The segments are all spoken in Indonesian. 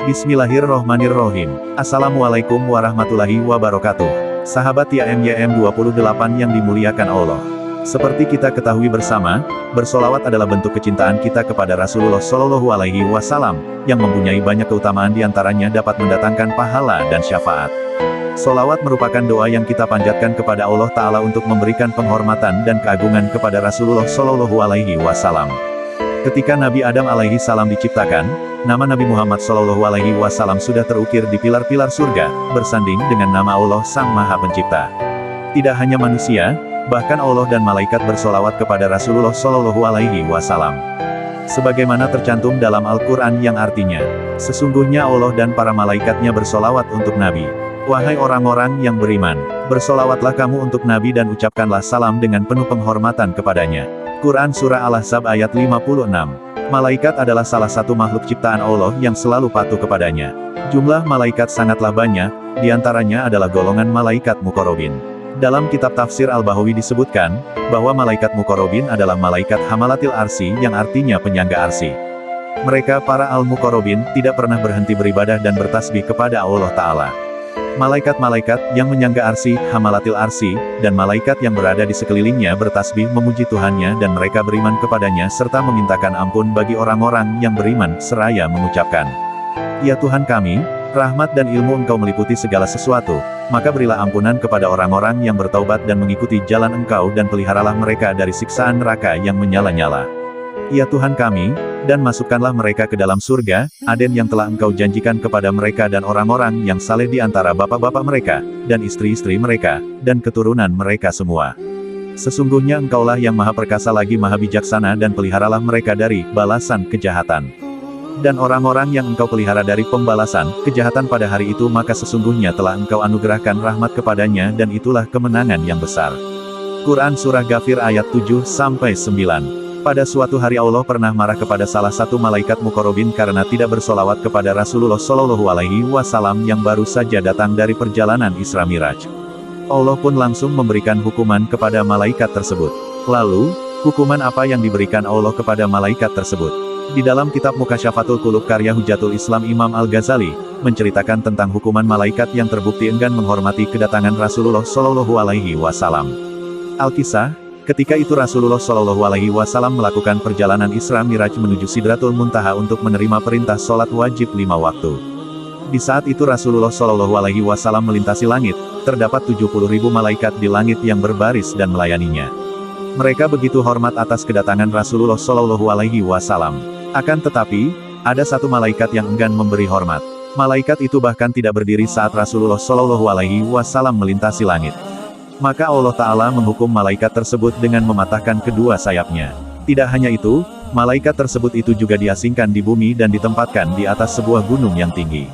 Bismillahirrohmanirrohim. Assalamualaikum warahmatullahi wabarakatuh. Sahabat YMYM 28 yang dimuliakan Allah. Seperti kita ketahui bersama, bersolawat adalah bentuk kecintaan kita kepada Rasulullah Shallallahu Alaihi Wasallam, yang mempunyai banyak keutamaan diantaranya dapat mendatangkan pahala dan syafaat. Solawat merupakan doa yang kita panjatkan kepada Allah Ta'ala untuk memberikan penghormatan dan keagungan kepada Rasulullah Shallallahu Alaihi Wasallam. Ketika Nabi Adam alaihi salam diciptakan, nama Nabi Muhammad Shallallahu Alaihi Wasallam sudah terukir di pilar-pilar surga, bersanding dengan nama Allah Sang Maha Pencipta. Tidak hanya manusia, bahkan Allah dan malaikat bersolawat kepada Rasulullah Shallallahu Alaihi Wasallam. Sebagaimana tercantum dalam Al-Quran yang artinya, sesungguhnya Allah dan para malaikatnya bersolawat untuk Nabi. Wahai orang-orang yang beriman, bersolawatlah kamu untuk Nabi dan ucapkanlah salam dengan penuh penghormatan kepadanya. Quran Surah Al-Ahzab ayat 56. Malaikat adalah salah satu makhluk ciptaan Allah yang selalu patuh kepadanya. Jumlah malaikat sangatlah banyak, diantaranya adalah golongan malaikat muqarrabin. Dalam kitab tafsir Al-Bahawi disebutkan, bahwa malaikat muqarrabin adalah malaikat hamalatil arsy yang artinya penyangga arsy. Mereka para al-muqarrabin tidak pernah berhenti beribadah dan bertasbih kepada Allah Ta'ala. Malaikat-malaikat yang menyangga arsy, hamalatil arsy, dan malaikat yang berada di sekelilingnya bertasbih memuji Tuhannya dan mereka beriman kepadanya serta memintakan ampun bagi orang-orang yang beriman seraya mengucapkan, "Ya Tuhan kami, rahmat dan ilmu Engkau meliputi segala sesuatu, maka berilah ampunan kepada orang-orang yang bertaubat dan mengikuti jalan Engkau dan peliharalah mereka dari siksaan neraka yang menyala-nyala. Ya Tuhan kami, dan masukkanlah mereka ke dalam surga, Aden yang telah Engkau janjikan kepada mereka dan orang-orang yang saleh di antara bapak-bapak mereka, dan istri-istri mereka, dan keturunan mereka semua. Sesungguhnya Engkaulah yang maha perkasa lagi maha bijaksana dan peliharalah mereka dari balasan kejahatan. Dan orang-orang yang Engkau pelihara dari pembalasan kejahatan pada hari itu maka sesungguhnya telah Engkau anugerahkan rahmat kepadanya dan itulah kemenangan yang besar." Quran Surah Ghafir ayat 7-9. Pada suatu hari Allah pernah marah kepada salah satu malaikat muqarrabin karena tidak bersolawat kepada Rasulullah Shallallahu Alaihi Wasallam yang baru saja datang dari perjalanan Isra Miraj. Allah pun langsung memberikan hukuman kepada malaikat tersebut. Lalu, hukuman apa yang diberikan Allah kepada malaikat tersebut? Di dalam kitab Mukasyafatul Qulub karya Hujatul Islam Imam Al-Ghazali, menceritakan tentang hukuman malaikat yang terbukti enggan menghormati kedatangan Rasulullah Shallallahu Alaihi Wasallam. Al-Kisah, ketika itu Rasulullah Shallallahu Alaihi Wasallam melakukan perjalanan Isra Miraj menuju Sidratul Muntaha untuk menerima perintah sholat wajib 5 waktu. Di saat itu Rasulullah Shallallahu Alaihi Wasallam melintasi langit, terdapat 70.000 malaikat di langit yang berbaris dan melayaninya. Mereka begitu hormat atas kedatangan Rasulullah Shallallahu Alaihi Wasallam. Akan tetapi, ada satu malaikat yang enggan memberi hormat. Malaikat itu bahkan tidak berdiri saat Rasulullah Shallallahu Alaihi Wasallam melintasi langit. Maka Allah Ta'ala menghukum malaikat tersebut dengan mematahkan kedua sayapnya. Tidak hanya itu, malaikat tersebut itu juga diasingkan di bumi dan ditempatkan di atas sebuah gunung yang tinggi.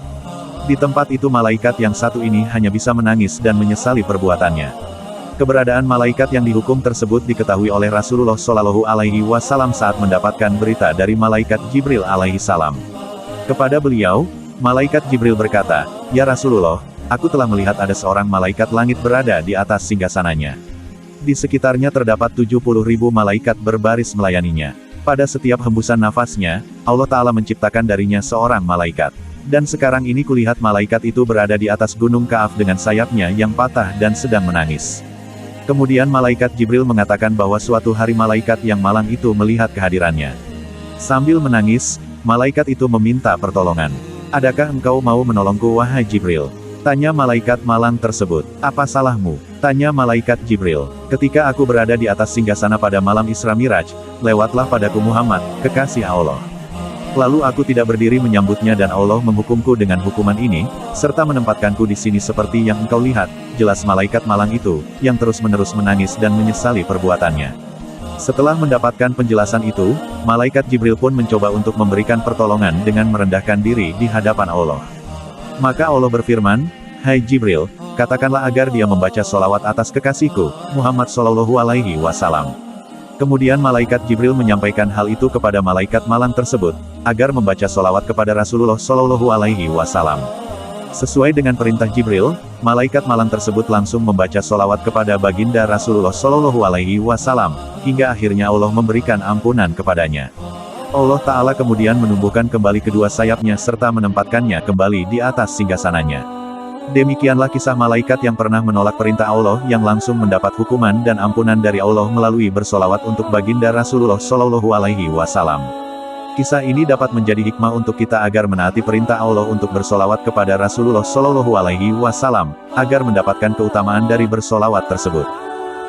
Di tempat itu malaikat yang satu ini hanya bisa menangis dan menyesali perbuatannya. Keberadaan malaikat yang dihukum tersebut diketahui oleh Rasulullah Shallallahu Alaihi Wasallam saat mendapatkan berita dari malaikat Jibril alaihi salam. Kepada beliau, malaikat Jibril berkata, "Ya Rasulullah, aku telah melihat ada seorang malaikat langit berada di atas singgasananya. Di sekitarnya terdapat 70.000 malaikat berbaris melayaninya. Pada setiap hembusan nafasnya, Allah Ta'ala menciptakan darinya seorang malaikat. Dan sekarang ini kulihat malaikat itu berada di atas gunung Ka'af dengan sayapnya yang patah dan sedang menangis." Kemudian malaikat Jibril mengatakan bahwa suatu hari malaikat yang malang itu melihat kehadirannya. Sambil menangis, malaikat itu meminta pertolongan. "Adakah engkau mau menolongku wahai Jibril?" Tanya malaikat malang tersebut. "Apa salahmu?" Tanya malaikat Jibril. "Ketika aku berada di atas singgasana pada malam Isra Miraj, lewatlah padaku Muhammad, kekasih Allah. Lalu aku tidak berdiri menyambutnya dan Allah menghukumku dengan hukuman ini, serta menempatkanku di sini seperti yang engkau lihat." Jelas malaikat malang itu, yang terus-menerus menangis dan menyesali perbuatannya. Setelah mendapatkan penjelasan itu, malaikat Jibril pun mencoba untuk memberikan pertolongan dengan merendahkan diri di hadapan Allah. Maka Allah berfirman, "Hai Jibril, katakanlah agar dia membaca solawat atas kekasihku, Muhammad Shallallahu Alaihi Wasallam." Kemudian malaikat Jibril menyampaikan hal itu kepada malaikat malang tersebut, agar membaca solawat kepada Rasulullah Shallallahu Alaihi Wasallam. Sesuai dengan perintah Jibril, malaikat malang tersebut langsung membaca solawat kepada baginda Rasulullah Shallallahu Alaihi Wasallam, hingga akhirnya Allah memberikan ampunan kepadanya. Allah Ta'ala kemudian menumbuhkan kembali kedua sayapnya serta menempatkannya kembali di atas singgasananya. Demikianlah kisah malaikat yang pernah menolak perintah Allah yang langsung mendapat hukuman dan ampunan dari Allah melalui bersolawat untuk baginda Rasulullah Shallallahu Alaihi Wasallam. Kisah ini dapat menjadi hikmah untuk kita agar menaati perintah Allah untuk bersolawat kepada Rasulullah Shallallahu Alaihi Wasallam, agar mendapatkan keutamaan dari bersolawat tersebut.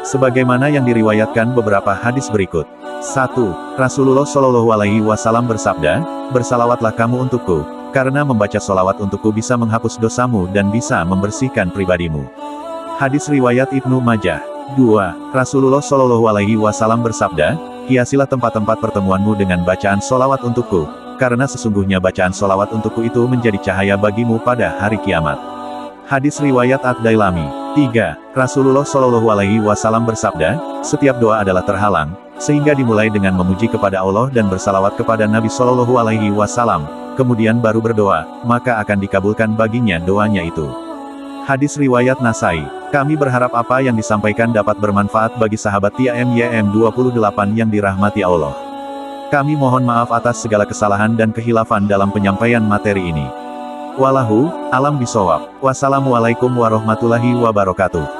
Sebagaimana yang diriwayatkan beberapa hadis berikut. 1. Rasulullah Shallallahu Alaihi Wasallam bersabda, "Bersalawatlah kamu untukku, karena membaca solawat untukku bisa menghapus dosamu dan bisa membersihkan pribadimu." Hadis riwayat Ibnu Majah. 2. Rasulullah Shallallahu Alaihi Wasallam bersabda, "Hiasilah tempat-tempat pertemuanmu dengan bacaan solawat untukku, karena sesungguhnya bacaan solawat untukku itu menjadi cahaya bagimu pada hari kiamat." Hadis riwayat Ad-Dailami. 3. Rasulullah Shallallahu Alaihi Wasallam bersabda, "Setiap doa adalah terhalang, sehingga dimulai dengan memuji kepada Allah dan bersalawat kepada Nabi Shallallahu Alaihi Wasallam, kemudian baru berdoa, maka akan dikabulkan baginya doanya itu." Hadis riwayat Nasai. Kami berharap apa yang disampaikan dapat bermanfaat bagi sahabat TIAMYM 28 yang dirahmati Allah. Kami mohon maaf atas segala kesalahan dan kehilafan dalam penyampaian materi ini. Wallahu a'lam bishawab. Wassalamualaikum warahmatullahi wabarakatuh.